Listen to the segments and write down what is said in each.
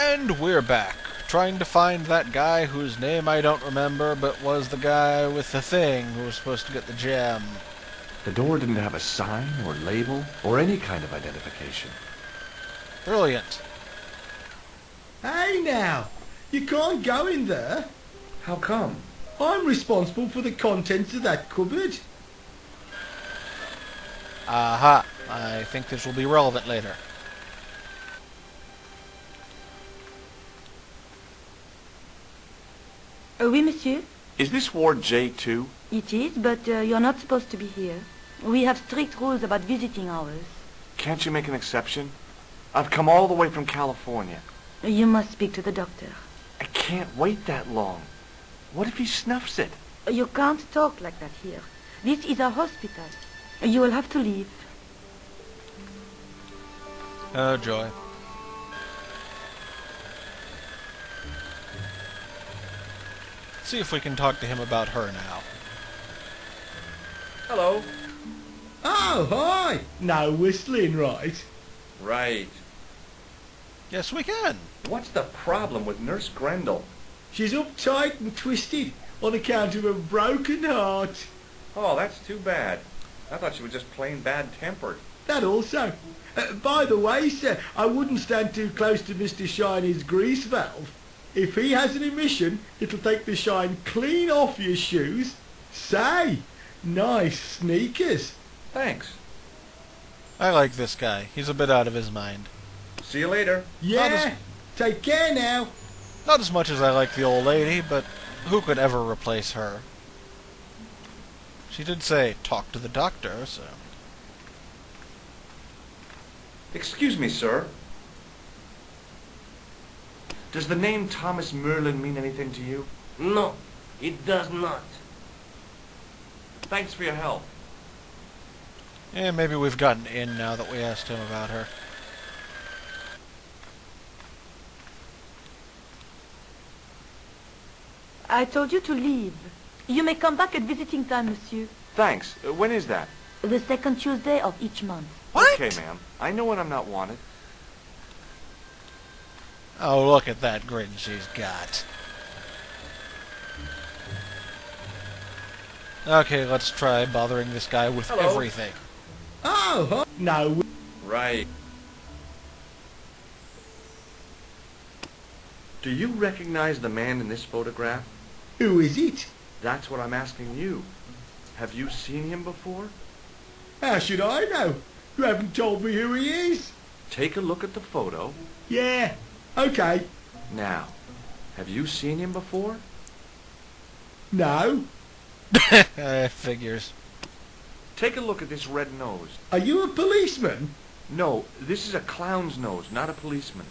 And we're back, trying to find that guy whose name I don't remember, but was the guy with the thing who was supposed to get the gem. The door didn't have a sign or label or any kind of identification. Brilliant. Hey now, you can't go in there. How come? I'm responsible for the contents of that cupboard. Aha. I think this will be relevant later. Oui, monsieur. Is this Ward J2? It is, but you're not supposed to be here. We have strict rules about visiting hours. Can't you make an exception? I've come all the way from California. You must speak to the doctor. I can't wait that long. What if he snuffs it? You can't talk like that here. This is a hospital. You will have to leave. Oh, joy. See if we can talk to him about her now. Hello. Oh, hi. No whistling, right? Right. Yes, we can. What's the problem with Nurse Grendel? She's uptight and twisted on account of a broken heart. Oh, that's too bad. I thought she was just plain bad-tempered. That also. By the way, sir, I wouldn't stand too close to Mr. Shiny's grease valve. If he has an emission, it'll take the shine clean off your shoes. Say, nice sneakers. Thanks. I like this guy. He's a bit out of his mind. See you later. Yeah, take care now. Not as much as I like the old lady, but who could ever replace her? She did say, talk to the doctor, so... Excuse me, sir. Does the name Thomas Merlin mean anything to you? No, it does not. Thanks for your help. Yeah, maybe we've gotten in now that we asked him about her. I told you to leave. You may come back at visiting time, monsieur. Thanks. When is that? The second Tuesday of each month. What? Okay, ma'am. I know when I'm not wanted. Oh, look at that grin she's got. Okay, let's try bothering this guy with Hello. everything. Oh, hi. No. Right. Do you recognize the man in this photograph? Who is it? That's what I'm asking you. Have you seen him before? How should I know? You haven't told me who he is. Take a look at the photo. Yeah, okay. Now, have you seen him before? No. Figures. Take a look at this red nose. Are you a policeman? No, this is a clown's nose, not a policeman's.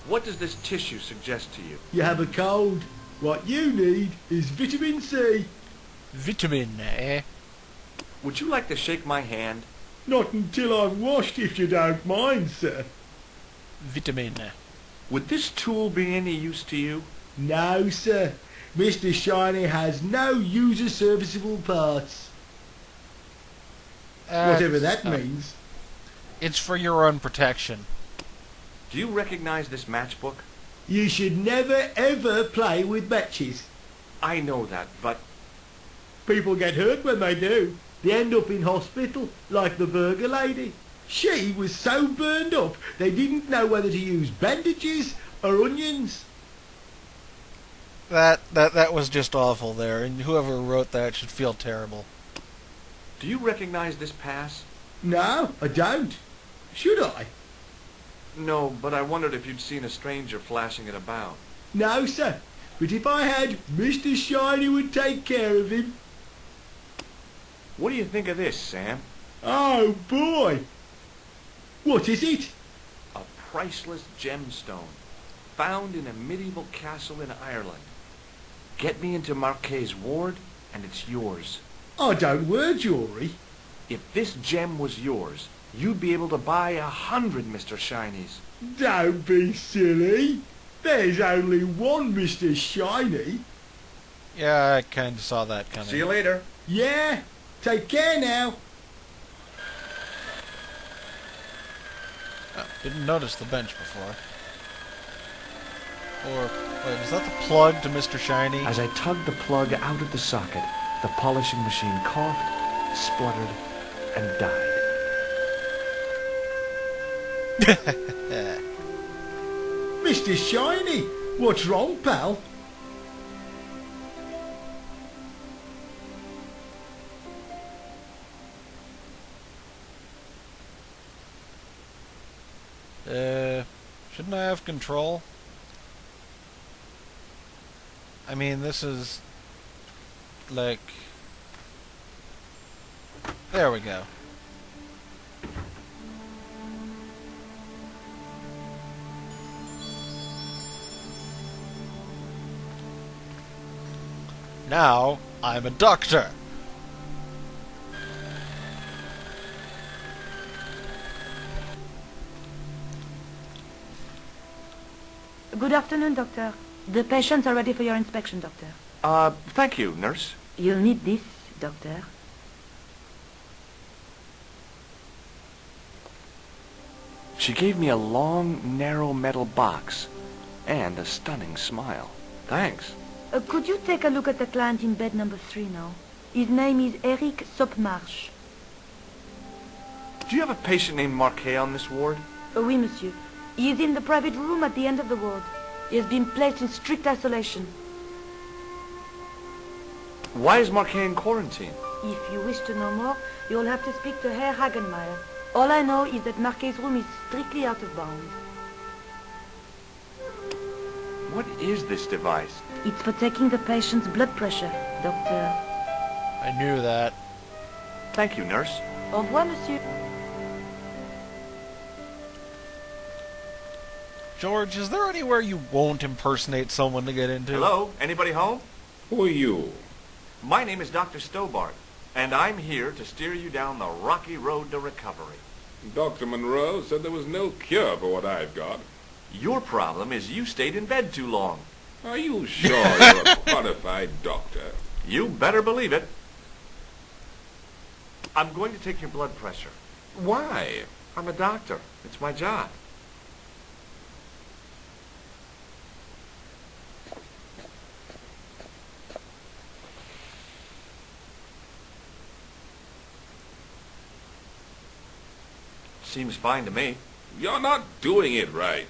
What does this tissue suggest to you? You have a cold. What you need is vitamin C. Vitamin, eh? Would you like to shake my hand? Not until I've washed, if you don't mind, sir. Vitamin. Would this tool be any use to you? No, sir. Mr. Shiny has no user-serviceable parts. Whatever that means. It's for your own protection. Do you recognize this matchbook? You should never, ever play with matches. I know that, but People get hurt when they do. They end up in hospital, like the burger lady. She was so burned up, they didn't know whether to use bandages or onions. That was just awful there, and whoever wrote that should feel terrible. do you recognize this pass? No, I don't. Should I? No, but I wondered if you'd seen a stranger flashing it about. No, sir. But if I had, Mr. Shiny would take care of him. What do you think of this, Sam? Oh, boy. What is it? A priceless gemstone, found in a medieval castle in Ireland. Get me into MacKay's ward, and it's yours. I don't wear jewellery. If this gem was yours, you'd be able to buy 100 Mr. Shinies. Don't be silly. There's only one Mr. Shiny. Yeah, I kind of saw that coming. See you later. Yeah, take care now. Oh, didn't notice the bench before. Or, wait, is that the plug to Mr. Shiny? As I tugged the plug out of the socket, the polishing machine coughed, spluttered, and died. Mr. Shiny, what's wrong, pal? Shouldn't I have control? I mean, this is... like... There we go. Now, I'm a doctor. Good afternoon, Doctor. The patients are ready for your inspection, Doctor. Thank you, nurse. You'll need this, Doctor. She gave me a long, narrow metal box and a stunning smile. Thanks. Could you take a look at the client in bed number 3 now? His name is Eric Sopmarsh. Do you have a patient named MacKay on this ward? Oui, monsieur. He is in the private room at the end of the ward. He has been placed in strict isolation. Why is MacKay in quarantine? If you wish to know more, you'll have to speak to Herr Hagenmeyer. All I know is that MacKay's room is strictly out of bounds. What is this device? It's for taking the patient's blood pressure, Doctor. I knew that. Thank you, nurse. Au revoir, monsieur. George, is there anywhere you won't impersonate someone to get into? Hello? Anybody home? Who are you? My name is Dr. Stobart, and I'm here to steer you down the rocky road to recovery. Dr. Monroe said there was no cure for what I've got. Your problem is you stayed in bed too long. Are you sure you're a qualified doctor? You better believe it. I'm going to take your blood pressure. Why? I'm a doctor. It's my job. Seems fine to me. You're not doing it right.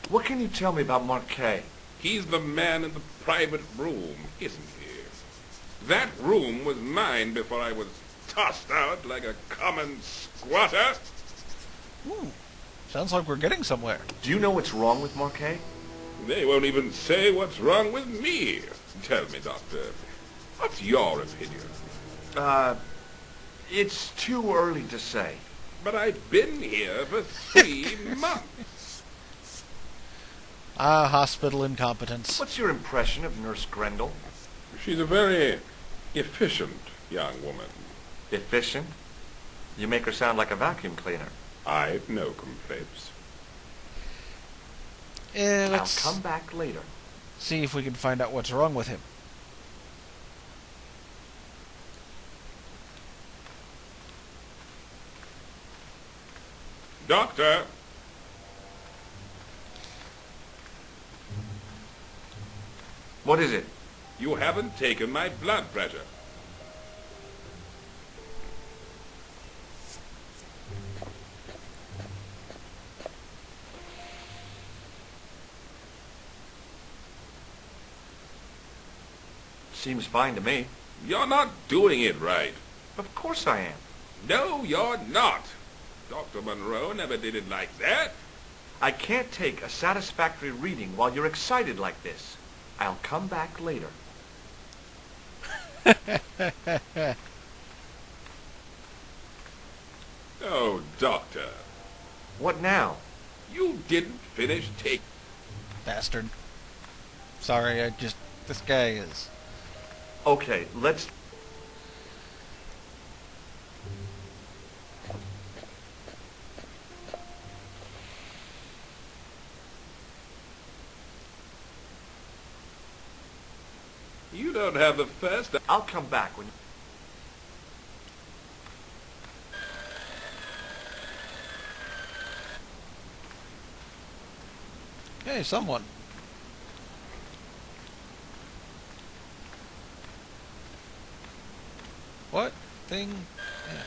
What can you tell me about MacKay? He's the man in the private room, isn't he? That room was mine before I was tossed out like a common squatter. Sounds like we're getting somewhere. Do you know what's wrong with MacKay? They won't even say what's wrong with me. Tell me, doctor, what's your opinion? It's too early to say. But I've been here for 3 months. Hospital incompetence. What's your impression of Nurse Grendel? She's a very efficient young woman. Efficient? You make her sound like a vacuum cleaner. I've no complaints. Let's I'll come back later. see if we can find out what's wrong with him. Doctor! What is it? You haven't taken my blood pressure. Seems fine to me. You're not doing it right. Of course I am. No, you're not. Dr. Monroe never did it like that. I can't take a satisfactory reading while you're excited like this. I'll come back later. Oh, doctor. What now? You didn't finish taking... Bastard. Sorry, this guy is... Okay, let's... You don't have the first... I'll come back when... Hey, someone. What? Thing? Yeah.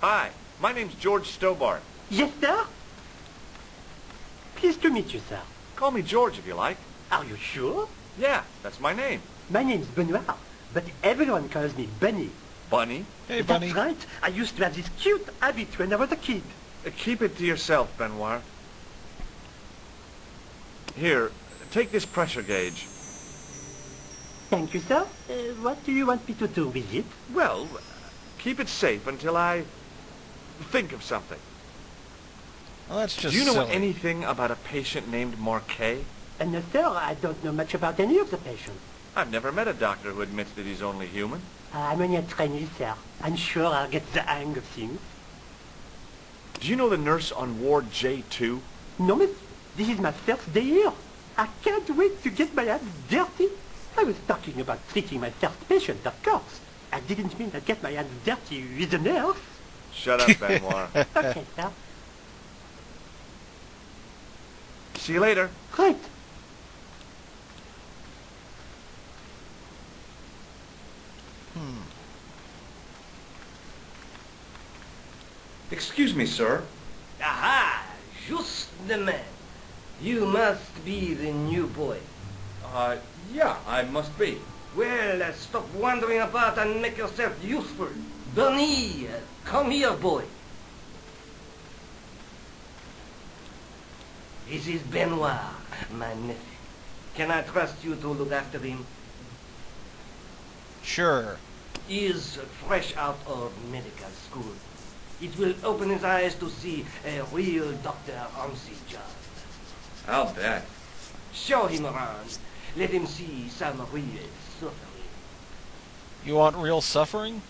Hi, my name's George Stobart. Yes, sir? Pleased to meet you, sir. Call me George if you like. Are you sure? Yeah, that's my name. My name's Benoit, but everyone calls me Bunny. Bunny? Hey, Bunny. That's right. I used to have this cute habit when I was a kid. Keep it to yourself, Benoit. Here, take this pressure gauge. Thank you, sir. What do you want me to do with it? Well, keep it safe until I think of something. Well, that's just Do you know silly. anything about a patient named MacKay? No, sir, I don't know much about any of the patients. I've never met a doctor who admits that he's only human. I'm only a trainee, sir. I'm sure I'll get the hang of things. Do you know the nurse on Ward J2? No, miss. This is my first day here. I can't wait to get my hands dirty. I was talking about treating my first patient, of course. I didn't mean I'd get my hands dirty with a nurse. Shut up, Benoit. Okay, sir. See you later. Right. Excuse me, sir. Aha! Just the man. You must be the new boy. Yeah, I must be. Well, stop wandering about and make yourself useful. Bernie, come here, boy. This is Benoit, my nephew. Can I trust you to look after him? Sure. He is fresh out of medical school. It will open his eyes to see a real doctor on the job. I'll bet. Show him around. Let him see some real suffering. You want real suffering?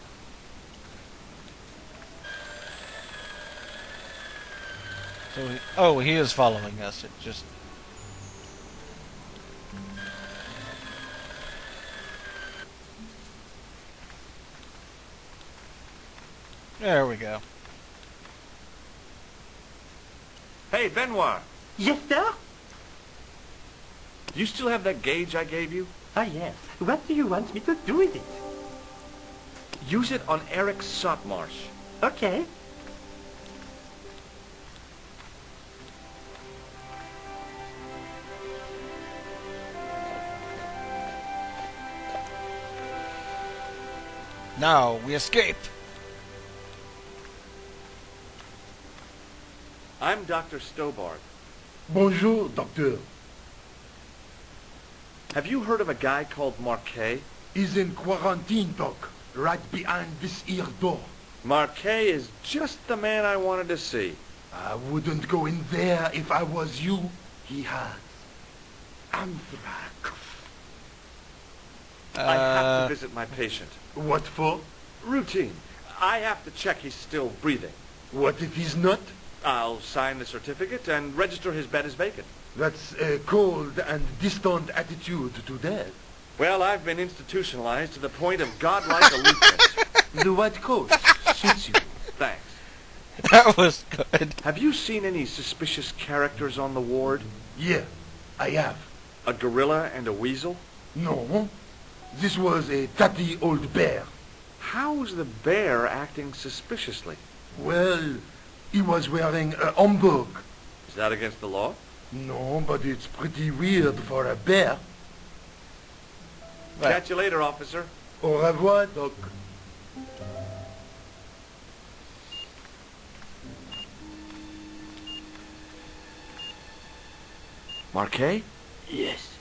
So he is following us. It just... There we go. Hey, Benoit. Yes, sir? Do you still have that gauge I gave you? Ah, yes. What do you want me to do with it? Use it on Eric Sotmarsh. Okay. Now we escape. I'm Dr. Stobart. Bonjour, docteur. Have you heard of a guy called MacKay? He's in quarantine, doc. Right behind this here door. MacKay is just the man I wanted to see. I wouldn't go in there if I was you. He has anthrax. I have to visit my patient. What for? Routine. I have to check he's still breathing. What if he's not? I'll sign the certificate and register his bed as vacant. That's a cold and distant attitude to death. Well, I've been institutionalized to the point of godlike aloofness. The white coat suits you. Thanks. That was good. Have you seen any suspicious characters on the ward? Yeah, I have. A gorilla and a weasel? No, this was a tatty old bear. How's the bear acting suspiciously? Well, he was wearing a humbug. Is that against the law? No, but it's pretty weird for a bear. Right. Catch you later, officer. Au revoir, doc. MacKay? Yes.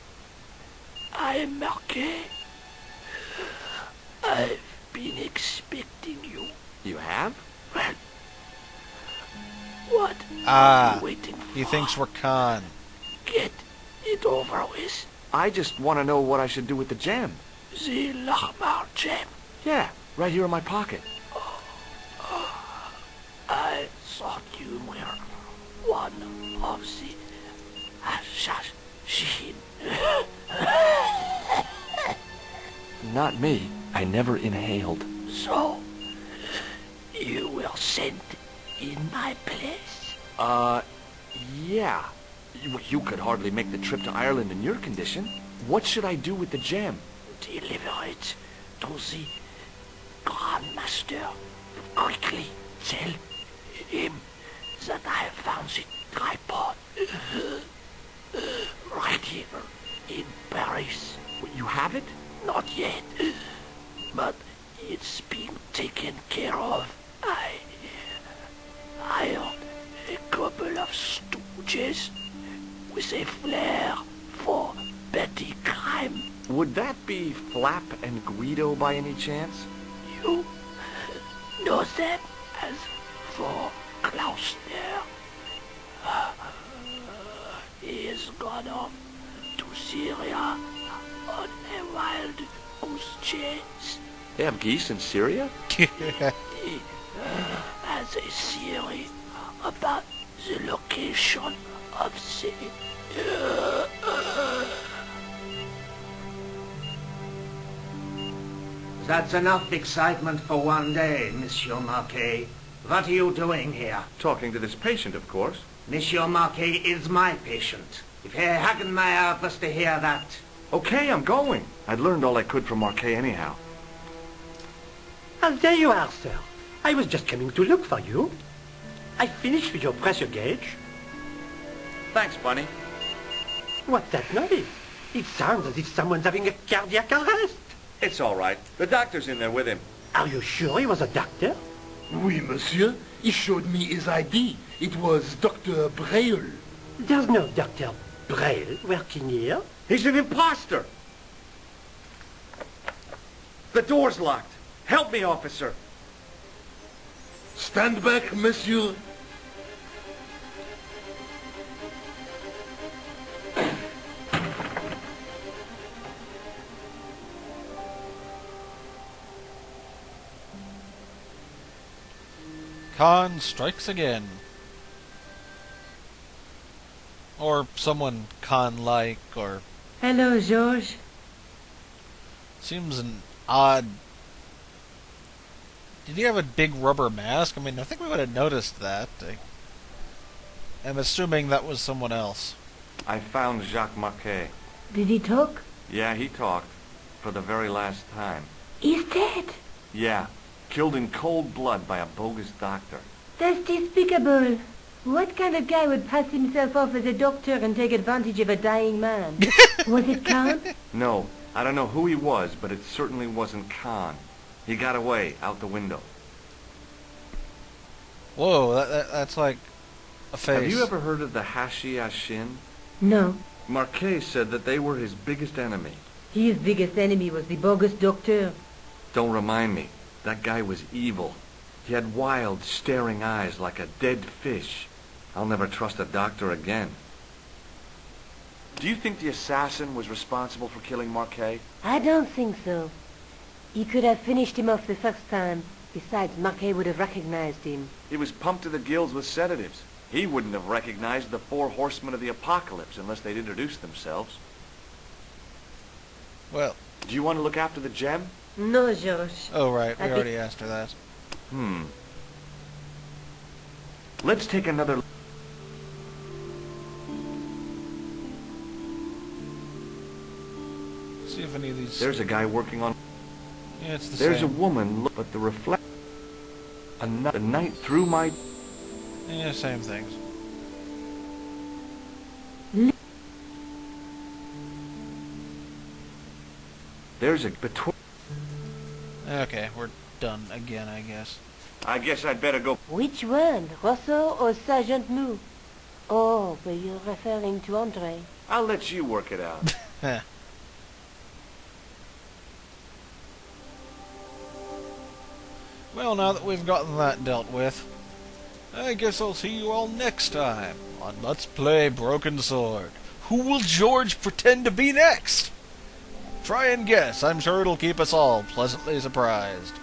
I am MacKay. I've been expecting you. You have? Well, what Ah, are you waiting for? he thinks we're con. Get it over with. I just want to know what I should do with the gem. The Lahmar gem. Yeah, right here in my pocket. I thought you were one of the assassin. Not me. I never inhaled. So, you were sent in my place? Yeah. You could hardly make the trip to Ireland in your condition. What should I do with the gem? Deliver it to the Grandmaster. Quickly tell him that I have found the tripod right here in Paris. You have it? Not yet, but it's being taken care of. I hired a couple of stooges with a flair for petty crime. Would that be Flap and Guido by any chance? You know them as for Klausner. He has gone off to Syria on a wild goose chase. They have geese in Syria? He has a theory about the location of the... That's enough excitement for one day, Monsieur MacKay. What are you doing here? Talking to this patient, of course. Monsieur MacKay is my patient. If Herr Hagenmeyer was to hear that... Okay, I'm going. I'd learned all I could from Marquet anyhow. Ah, there you are, sir. I was just coming to look for you. I finished with your pressure gauge. Thanks, Bunny. What's that noise? It sounds as if someone's having a cardiac arrest. It's all right. The doctor's in there with him. Are you sure he was a doctor? Oui, monsieur. He showed me his ID. It was Dr. Braille. There's no Dr. Braille working here. He's an imposter. The door's locked. Help me, officer. Stand back, monsieur. Khan strikes again. Or someone Khan-like, or... Hello, George. Seems an odd... Did he have a big rubber mask? I mean, I think we would have noticed that. I'm assuming that was someone else. I found Jacques MacKay. Did he talk? Yeah, he talked. For the very last time. He's dead. Yeah. Killed in cold blood by a bogus doctor. That's despicable. What kind of guy would pass himself off as a doctor and take advantage of a dying man? Was it Khan? No. I don't know who he was, but it certainly wasn't Khan. He got away, out the window. Whoa, that's like a face. Have you ever heard of the Hashi Ashin? No. Marquet said that they were his biggest enemy. His biggest enemy was the bogus doctor. Don't remind me. That guy was evil. He had wild, staring eyes like a dead fish. I'll never trust a doctor again. Do you think the assassin was responsible for killing Marquet? I don't think so. He could have finished him off the first time. Besides, Marquet would have recognized him. He was pumped to the gills with sedatives. He wouldn't have recognized the 4 horsemen of the apocalypse unless they'd introduced themselves. Well... Do you want to look after the gem? No, George. Oh, right. We already asked her that. Let's take another... See if any of these... There's a guy working on... Yeah, it's the There's same. a woman, but the reflect... The night through my... Yeah, same things. There's a... Between... Okay, we're done again, I guess. I guess I'd better go... Which one? Rousseau or Sergeant Mou? Oh, were you referring to Andre? I'll let you work it out. Well, now that we've gotten that dealt with, I guess I'll see you all next time on Let's Play Broken Sword. Who will George pretend to be next? Try and guess. I'm sure it'll keep us all pleasantly surprised.